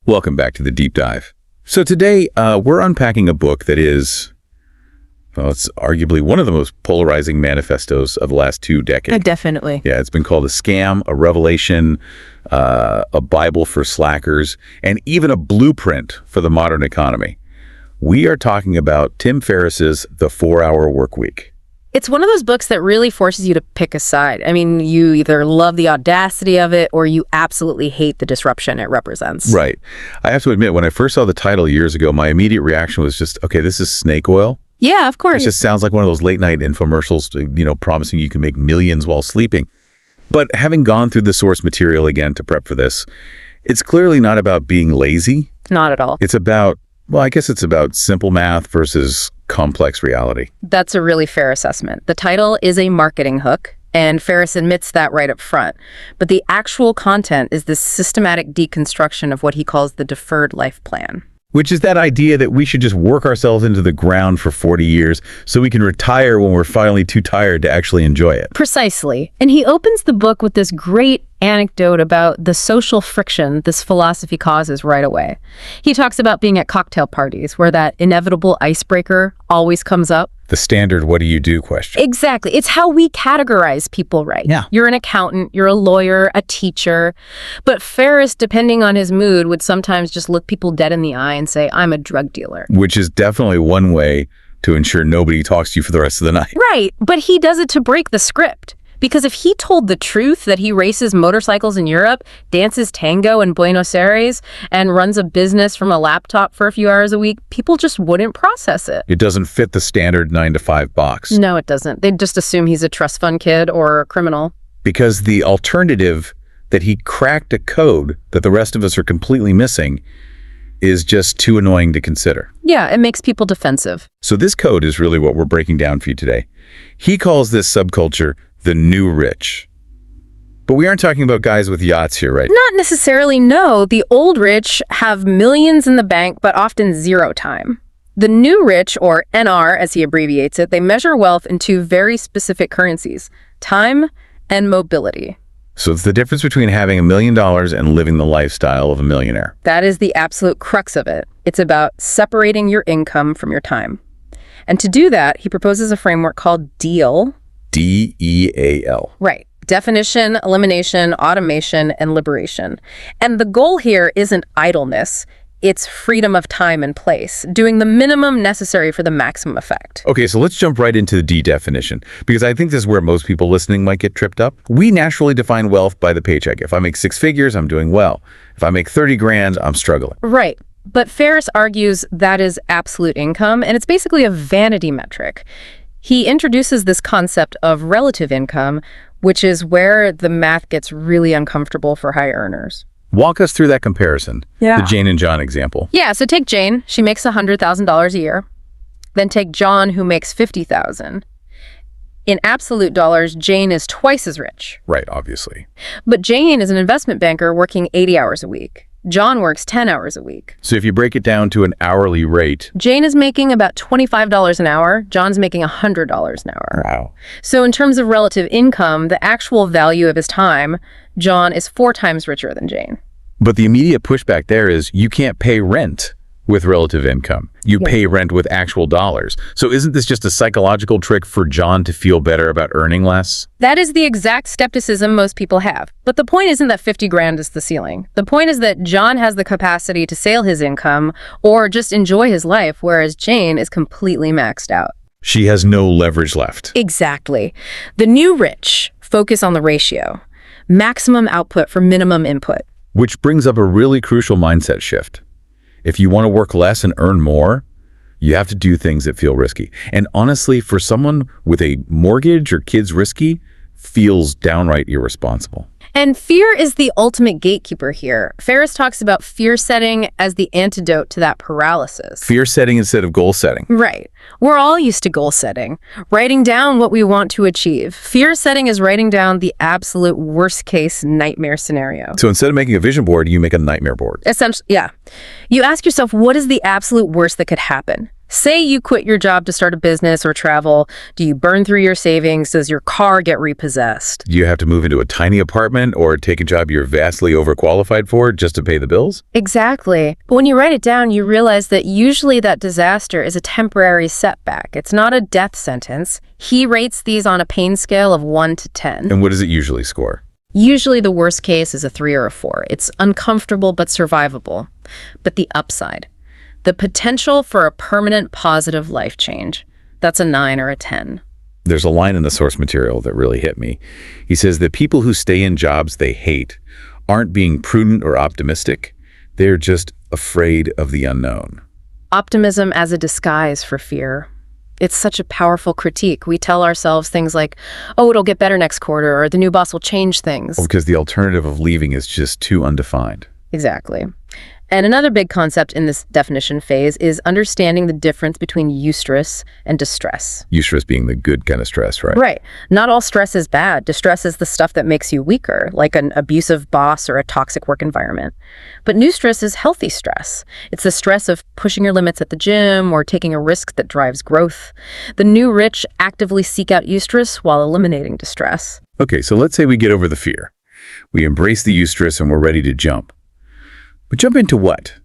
Welcome back to the Deep Dive. So today, we're unpacking a book that is, well, it's arguably one of the most polarizing manifestos of the last 2 decades. Definitely. Yeah, it's been called a scam, a revelation, a Bible for slackers, and even a blueprint for the modern economy. We are talking about Tim Ferriss's The 4-Hour Workweek. It's one of those books that really forces you to pick a side. I mean, you either love the audacity of it or you absolutely hate the disruption it represents. Right. I have to admit, when I first saw the title years ago, my immediate reaction was just, okay, this is snake oil. Yeah, of course. It just sounds like one of those late night infomercials, promising you can make millions while sleeping. But having gone through the source material again to prep for this, it's clearly not about being lazy. Not at all. It's about, well, I guess it's about simple math versus complex reality. That's a really fair assessment. The title is a marketing hook, and Ferriss admits that right up front. But the actual content is this systematic deconstruction of what he calls the deferred life plan. Which is that idea that we should just work ourselves into the ground for 40 years so we can retire when we're finally too tired to actually enjoy it. Precisely. And he opens the book with this great anecdote about the social friction this philosophy causes right away. He talks about being at cocktail parties where that inevitable icebreaker always comes up. The standard what do you do question. Exactly. It's how we categorize people, right? Yeah. You're an accountant, you're a lawyer, a teacher. But Ferriss, depending on his mood, would sometimes just look people dead in the eye and say, I'm a drug dealer. Which is definitely one way to ensure nobody talks to you for the rest of the night. Right. But he does it to break the script. Because if he told the truth that he races motorcycles in Europe, dances tango in Buenos Aires, and runs a business from a laptop for a few hours a week, people just wouldn't process it. It doesn't fit the standard 9-to-5 box. No, it doesn't. They'd just assume he's a trust fund kid or a criminal. Because the alternative that he cracked a code that the rest of us are completely missing is just too annoying to consider. Yeah, it makes people defensive. So this code is really what we're breaking down for you today. He calls this subculture the new rich. But we aren't talking about guys with yachts here, right? Not necessarily, no. The old rich have millions in the bank, but often zero time. The new rich, or NR as he abbreviates it, they measure wealth in 2 very specific currencies, time and mobility. So it's the difference between having $1 million and living the lifestyle of a millionaire. That is the absolute crux of it. It's about separating your income from your time. And to do that, he proposes a framework called DEAL. DEAL. Right. Definition, elimination, automation, and liberation. And the goal here isn't idleness. It's freedom of time and place, doing the minimum necessary for the maximum effect. Okay, so let's jump right into the D definition, because I think this is where most people listening might get tripped up. We naturally define wealth by the paycheck. If I make 6 figures, I'm doing well. If I make 30 grand, I'm struggling. Right. But Ferriss argues that is absolute income, and it's basically a vanity metric. He introduces this concept of relative income, which is where the math gets really uncomfortable for high earners. Walk us through that comparison, the Jane and John example. Yeah, so take Jane. She makes $100,000 a year. Then take John, who makes $50,000. In absolute dollars, Jane is twice as rich. Right, obviously. But Jane is an investment banker working 80 hours a week. John works 10 hours a week. So if you break it down to an hourly rate, Jane is making about $25 an hour. John's making $100 an hour. wow. So in terms of relative income, the actual value of his time, John is 4 times richer than Jane. But the immediate pushback there is you can't pay rent with relative income. You pay rent with actual dollars. So isn't this just a psychological trick for John to feel better about earning less? That is the exact skepticism most people have. But the point isn't that 50 grand is the ceiling. The point is that John has the capacity to save his income or just enjoy his life, whereas Jane is completely maxed out. She has no leverage left. Exactly. The new rich focus on the ratio, maximum output for minimum input. Which brings up a really crucial mindset shift. If you want to work less and earn more, you have to do things that feel risky. And honestly, for someone with a mortgage or kids risky, feels downright irresponsible. And fear is the ultimate gatekeeper here. Ferriss talks about fear setting as the antidote to that paralysis. Fear setting instead of goal setting. Right. We're all used to goal setting, writing down what we want to achieve. Fear setting is writing down the absolute worst case nightmare scenario. So instead of making a vision board, you make a nightmare board. Essentially, yeah. You ask yourself, what is the absolute worst that could happen? Say you quit your job to start a business or travel. Do you burn through your savings? Does your car get repossessed? Do you have to move into a tiny apartment or take a job you're vastly overqualified for just to pay the bills? Exactly. But when you write it down, you realize that usually that disaster is a temporary setback. It's not a death sentence. He rates these on a pain scale of 1 to 10. And what does it usually score? Usually the worst case is a 3 or a 4. It's uncomfortable but survivable. But the upside, the potential for a permanent positive life change, that's a 9 or a 10. There's a line in the source material that really hit me. He says that people who stay in jobs they hate aren't being prudent or optimistic. They're just afraid of the unknown. Optimism as a disguise for fear. It's such a powerful critique. We tell ourselves things like, oh, it'll get better next quarter, or the new boss will change things. Because the alternative of leaving is just too undefined. Exactly. And another big concept in this definition phase is understanding the difference between eustress and distress. Eustress being the good kind of stress, right? Right. Not all stress is bad. Distress is the stuff that makes you weaker, like an abusive boss or a toxic work environment. But eustress is healthy stress. It's the stress of pushing your limits at the gym or taking a risk that drives growth. The new rich actively seek out eustress while eliminating distress. Okay, so let's say we get over the fear. We embrace the eustress and we're ready to jump. But jump into what?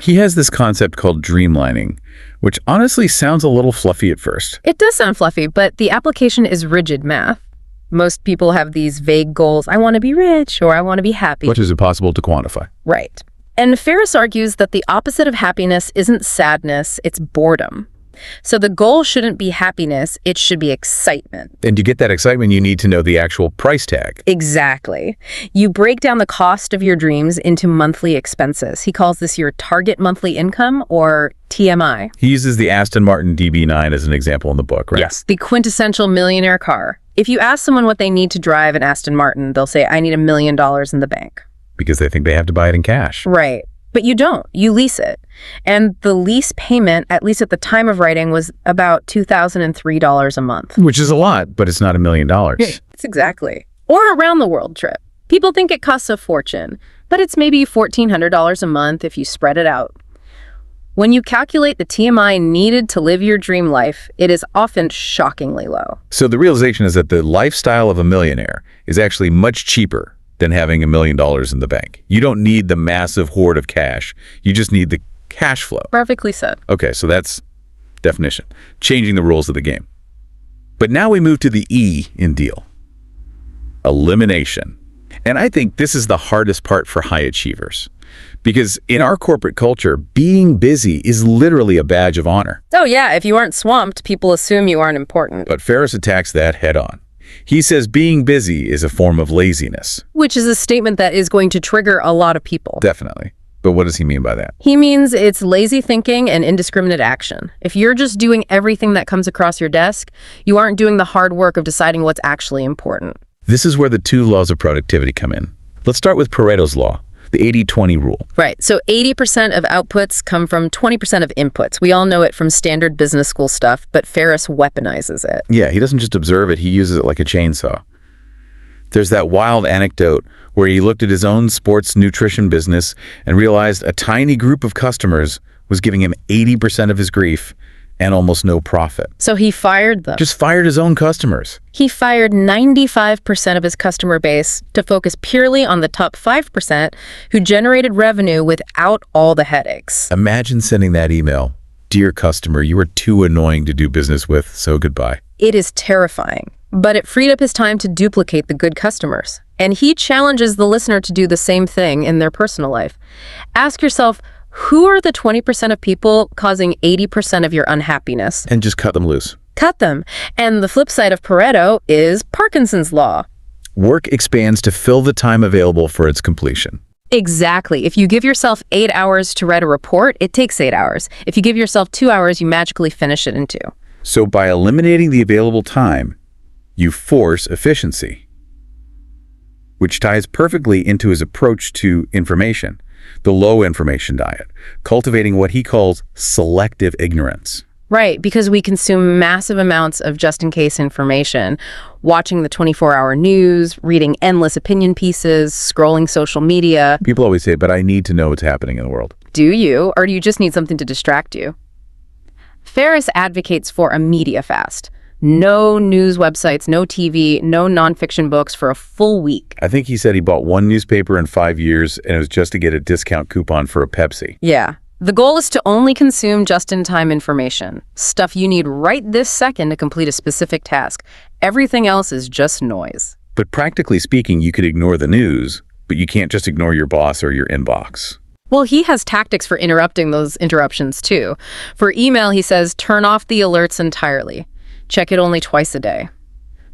He has this concept called dreamlining, which honestly sounds a little fluffy at first. It does sound fluffy, but the application is rigid math. Most people have these vague goals. I want to be rich or I want to be happy. Which is impossible to quantify. Right. And Ferriss argues that the opposite of happiness isn't sadness, it's boredom. So the goal shouldn't be happiness, it should be excitement. And to get that excitement, you need to know the actual price tag. Exactly. You break down the cost of your dreams into monthly expenses. He calls this your target monthly income, or TMI. He uses the Aston Martin DB9 as an example in the book, right? Yes, the quintessential millionaire car. If you ask someone what they need to drive an Aston Martin, they'll say, I need $1 million in the bank. Because they think they have to buy it in cash. Right. But you don't. You lease it. And the lease payment, at least at the time of writing, was about $2,003 a month. Which is a lot, but it's not $1 million. It's exactly. Or a round-the-world trip. People think it costs a fortune, but it's maybe $1,400 a month if you spread it out. When you calculate the TMI needed to live your dream life, it is often shockingly low. So the realization is that the lifestyle of a millionaire is actually much cheaper than having $1 million in the bank. You don't need the massive hoard of cash. You just need the cash flow. Perfectly said. Okay, so that's definition. Changing the rules of the game. But now we move to the E in DEAL. Elimination. And I think this is the hardest part for high achievers. Because in our corporate culture, being busy is literally a badge of honor. Oh yeah, if you aren't swamped, people assume you aren't important. But Ferriss attacks that head on. He says being busy is a form of laziness. Which is a statement that is going to trigger a lot of people. Definitely. But what does he mean by that? He means it's lazy thinking and indiscriminate action. If you're just doing everything that comes across your desk, you aren't doing the hard work of deciding what's actually important. This is where the two laws of productivity come in. Let's start with Pareto's law, the 80-20 rule. Right. So 80% of outputs come from 20% of inputs. We all know it from standard business school stuff, but Ferriss weaponizes it. Yeah, he doesn't just observe it, he uses it like a chainsaw. There's that wild anecdote where he looked at his own sports nutrition business and realized a tiny group of customers was giving him 80% of his grief and almost no profit. So he fired them. Just fired his own customers. He fired 95% of his customer base to focus purely on the top 5% who generated revenue without all the headaches. Imagine sending that email. Dear customer, you are too annoying to do business with, so goodbye. It is terrifying, but it freed up his time to duplicate the good customers. And he challenges the listener to do the same thing in their personal life. Ask yourself, who are the 20% of people causing 80% of your unhappiness? And just cut them loose. Cut them. And the flip side of Pareto is Parkinson's law. Work expands to fill the time available for its completion. Exactly. If you give yourself 8 hours to write a report, it takes 8 hours. If you give yourself 2 hours, you magically finish it in 2. So by eliminating the available time, you force efficiency, which ties perfectly into his approach to information, the low information diet, cultivating what he calls selective ignorance. Right, because we consume massive amounts of just-in-case information, watching the 24-hour news, reading endless opinion pieces, scrolling social media. People always say, but I need to know what's happening in the world. Do you, or do you just need something to distract you? Ferriss advocates for a media fast. No news websites, no TV, no nonfiction books for a full week. I think he said he bought one newspaper in 5 years, and it was just to get a discount coupon for a Pepsi. Yeah. The goal is to only consume just-in-time information, stuff you need right this second to complete a specific task. Everything else is just noise. But practically speaking, you could ignore the news, but you can't just ignore your boss or your inbox. Well, he has tactics for interrupting those interruptions, too. For email, he says, turn off the alerts entirely. Check it only twice a day,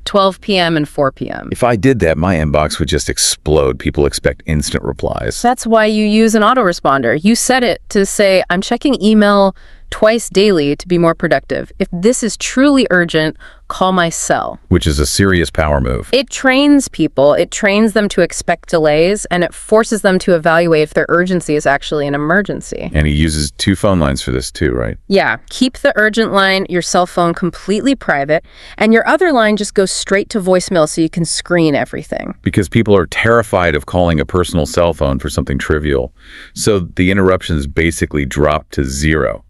12 p.m. and 4 p.m. If I did that, my inbox would just explode. People expect instant replies. That's why you use an autoresponder. You set it to say, I'm checking email twice daily to be more productive. If this is truly urgent, call my cell. Which is a serious power move. It trains people. It trains them to expect delays, and it forces them to evaluate if their urgency is actually an emergency. And he uses 2 phone lines for this too, right? Yeah. Keep the urgent line, your cell phone, completely private, and your other line just goes straight to voicemail so you can screen everything. Because people are terrified of calling a personal cell phone for something trivial. So the interruptions basically drop to 0.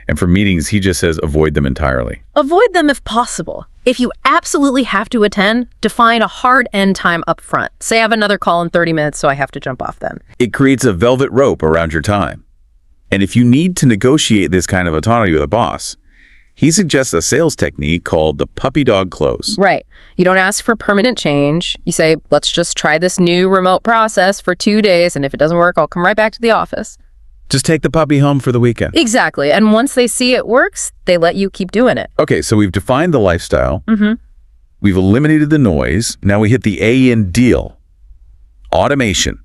And for meetings, he just says avoid them entirely. Avoid them if possible. If you absolutely have to attend, define a hard end time up front. Say I have another call in 30 minutes, so I have to jump off then. It creates a velvet rope around your time. And if you need to negotiate this kind of autonomy with a boss, he suggests a sales technique called the puppy dog close. Right. You don't ask for permanent change. You say, let's just try this new remote process for 2 days, and if it doesn't work, I'll come right back to the office. Just take the puppy home for the weekend. Exactly. And once they see it works, they let you keep doing it. Okay, so we've defined the lifestyle. We've eliminated the noise. Now we hit the A in deal. Automation.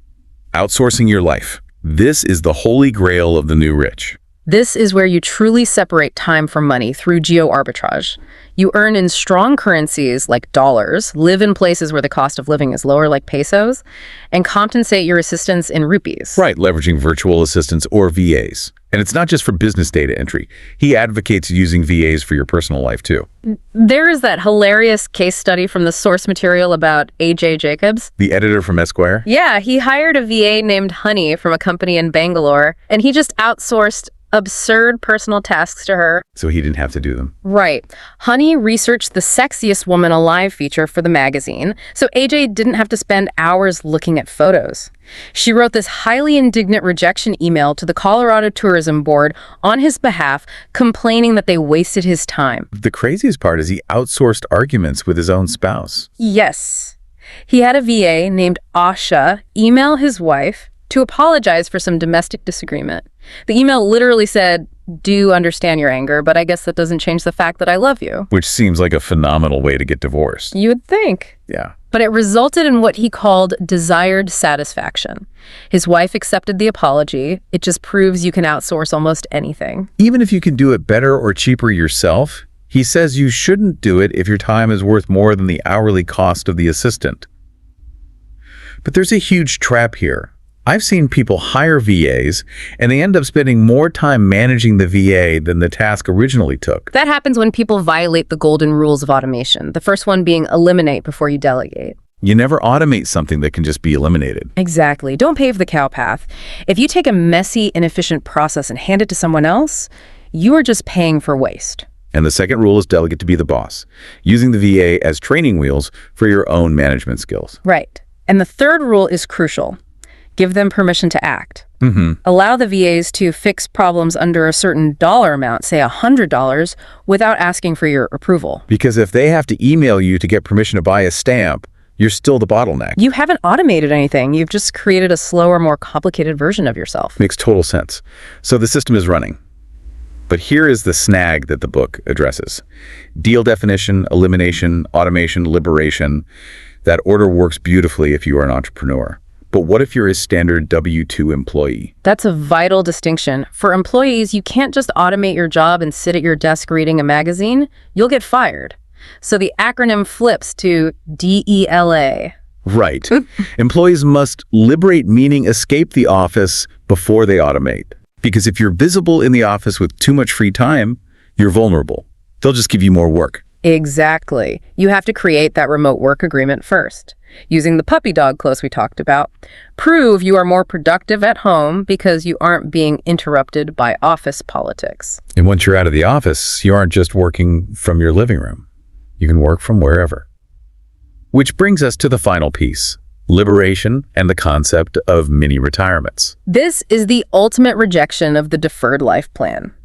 Outsourcing your life. This is the holy grail of the new rich. This is where you truly separate time from money through geo-arbitrage. You earn in strong currencies like dollars, live in places where the cost of living is lower like pesos, and compensate your assistants in rupees. Right, leveraging virtual assistants or VAs. And it's not just for business data entry. He advocates using VAs for your personal life too. There is that hilarious case study from the source material about A.J. Jacobs. The editor from Esquire? Yeah, he hired a VA named Honey from a company in Bangalore, and he just outsourced absurd personal tasks to her. So he didn't have to do them. Right. Honey researched the sexiest woman alive feature for the magazine, so AJ didn't have to spend hours looking at photos. She wrote this highly indignant rejection email to the Colorado Tourism Board on his behalf, complaining that they wasted his time. The craziest part is he outsourced arguments with his own spouse. Yes. He had a VA named Asha email his wife to apologize for some domestic disagreement. The email literally said, do understand your anger, but I guess that doesn't change the fact that I love you. Which seems like a phenomenal way to get divorced. You would think. Yeah. But it resulted in what he called desired satisfaction. His wife accepted the apology. It just proves you can outsource almost anything. Even if you can do it better or cheaper yourself, he says you shouldn't do it if your time is worth more than the hourly cost of the assistant. But there's a huge trap here. I've seen people hire VAs, and they end up spending more time managing the VA than the task originally took. That happens when people violate the golden rules of automation, the first one being eliminate before you delegate. You never automate something that can just be eliminated. Exactly. Don't pave the cow path. If you take a messy, inefficient process and hand it to someone else, you are just paying for waste. And the second rule is delegate to be the boss, using the VA as training wheels for your own management skills. Right. And the third rule is crucial. Give them permission to act. Allow the VAs to fix problems under a certain dollar amount, say $100, without asking for your approval. Because if they have to email you to get permission to buy a stamp, you're still the bottleneck. You haven't automated anything. You've just created a slower, more complicated version of yourself. Makes total sense. So the system is running. But here is the snag that the book addresses. Deal definition, elimination, automation, liberation. That order works beautifully if you are an entrepreneur. But what if you're a standard W-2 employee? That's a vital distinction. For employees, you can't just automate your job and sit at your desk reading a magazine. You'll get fired. So the acronym flips to DELA. Right. Employees must liberate, meaning escape the office before they automate. Because if you're visible in the office with too much free time, you're vulnerable. They'll just give you more work. Exactly. You have to create that remote work agreement first. Using the puppy dog clause we talked about, prove you are more productive at home because you aren't being interrupted by office politics. And once you're out of the office, you aren't just working from your living room. You can work from wherever. Which brings us to the final piece, liberation and the concept of mini retirements. This is the ultimate rejection of the deferred life plan.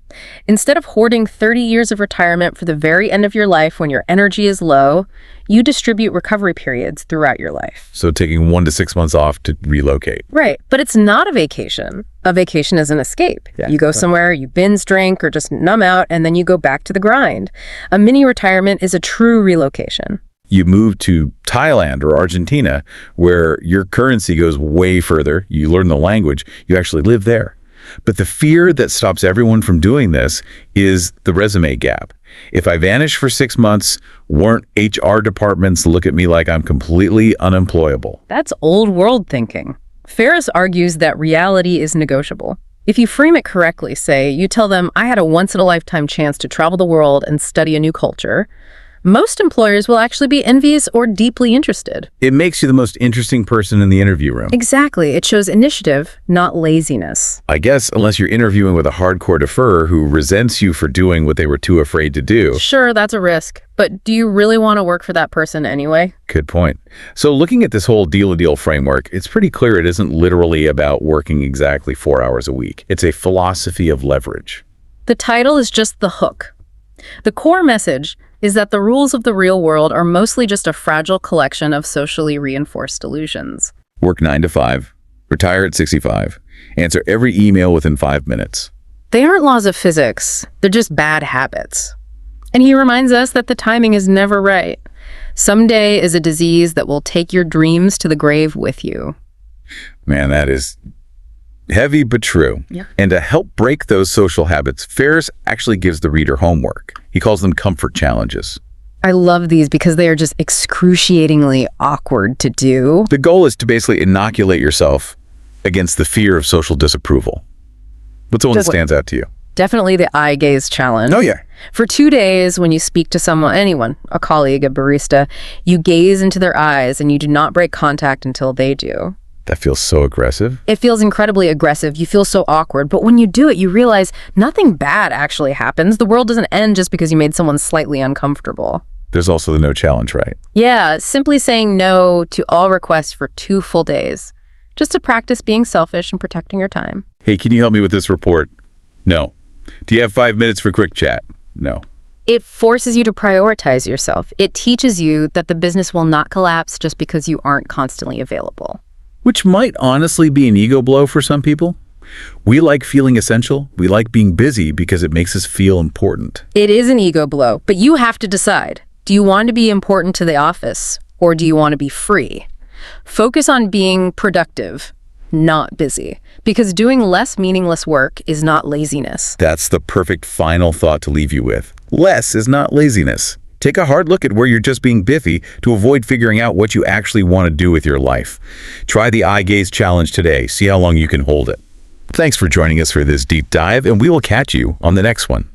Instead of hoarding 30 years of retirement for the very end of your life when your energy is low, you distribute recovery periods throughout your life. So taking 1 to 6 months off to relocate. Right, but it's not a vacation. A vacation is an escape. Yeah. You go somewhere, you binge drink or just numb out, and then you go back to the grind. A mini retirement is a true relocation. You move to Thailand or Argentina, where your currency goes way further. You learn the language. You actually live there. But the fear that stops everyone from doing this is the resume gap. If I vanish for 6 months, won't HR departments look at me like I'm completely unemployable? That's old world thinking. Ferriss argues that reality is negotiable. If you frame it correctly, say, you tell them, I had a once-in-a-lifetime chance to travel the world and study a new culture, most employers will actually be envious or deeply interested. It makes you the most interesting person in the interview room. Exactly. It shows initiative, not laziness. I guess unless you're interviewing with a hardcore deferrer who resents you for doing what they were too afraid to do. Sure, that's a risk. But do you really want to work for that person anyway? Good point. So looking at this whole deal-a-deal framework, it's pretty clear it isn't literally about working exactly 4 hours a week. It's a philosophy of leverage. The title is just the hook. The core message is that the rules of the real world are mostly just a fragile collection of socially reinforced illusions. Work 9 to 5, retire at 65, answer every email within 5 minutes. They aren't laws of physics, they're just bad habits. And he reminds us that the timing is never right. Someday is a disease that will take your dreams to the grave with you. Man, that is heavy but true. Yeah. And to help break those social habits, Ferriss actually gives the reader homework. He calls them comfort challenges. I love these because they are just excruciatingly awkward to do. The goal is to basically inoculate yourself against the fear of social disapproval. What's the one that stands out to you? Definitely the eye gaze challenge. Oh, yeah. For 2 days, when you speak to someone, anyone, a colleague, a barista, you gaze into their eyes and you do not break contact until they do. That feels so aggressive. It feels incredibly aggressive. You feel so awkward. But when you do it, you realize nothing bad actually happens. The world doesn't end just because you made someone slightly uncomfortable. There's also the no challenge, right? Yeah, simply saying no to all requests for 2 full days. Just to practice being selfish and protecting your time. Hey, can you help me with this report? No. Do you have 5 minutes for quick chat? No. It forces you to prioritize yourself. It teaches you that the business will not collapse just because you aren't constantly available. Which might honestly be an ego blow for some people. We like feeling essential. We like being busy because it makes us feel important. It is an ego blow, but you have to decide. Do you want to be important to the office, or do you want to be free? Focus on being productive, not busy, because doing less meaningless work is not laziness. That's the perfect final thought to leave you with. Less is not laziness. Take a hard look at where you're just being biffy to avoid figuring out what you actually want to do with your life. Try the eye gaze challenge today. See how long you can hold it. Thanks for joining us for this deep dive, and we will catch you on the next one.